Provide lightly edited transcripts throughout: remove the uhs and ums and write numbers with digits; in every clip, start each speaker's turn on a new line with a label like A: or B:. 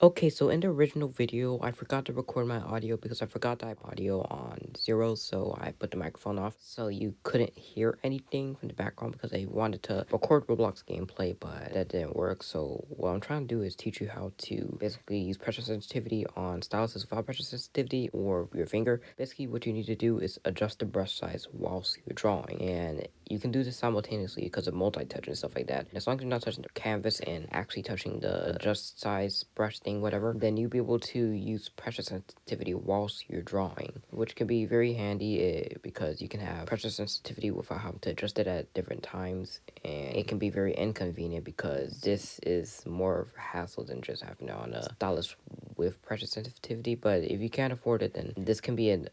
A: Okay, so in the original video, I forgot to record my audio because I forgot to have audio on 0, so I put the microphone off, so you couldn't hear anything from the background because I wanted to record Roblox gameplay, but that didn't work. So what I'm trying to do is teach you how to basically use pressure sensitivity on styluses without pressure sensitivity or your finger. Basically, what you need to do is adjust the brush size whilst you're drawing, and you can do this simultaneously because of multi-touch and stuff like that. As long as you're not touching the canvas and actually touching the adjust size brush thing, whatever, then you'll be able to use pressure sensitivity whilst you're drawing, which can be very handy because you can have pressure sensitivity without having to adjust it at different times, and it can be very inconvenient because this is more of a hassle than just having it on a stylus with pressure sensitivity. But if you can't afford it, then this can be an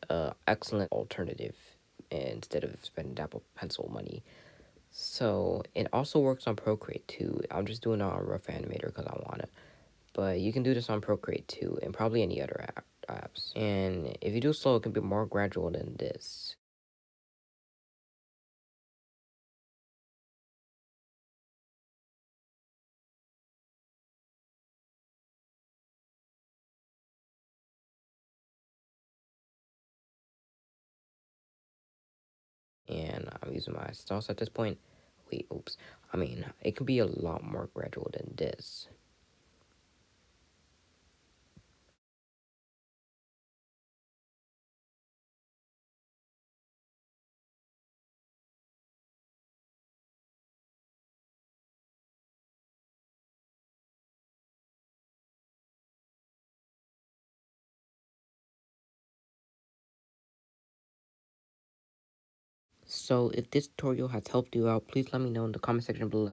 A: excellent alternative instead of spending Apple Pencil money. So it also works on Procreate too. I'm just doing it on Rough Animator because I want it. But you can do this on Procreate too, and probably any other apps. And if you do slow, it can be more gradual than this. And I'm using my stylus at this point. Wait, oops. I mean, it can be a lot more gradual than this. So if this tutorial has helped you out, please let me know in the comment section below.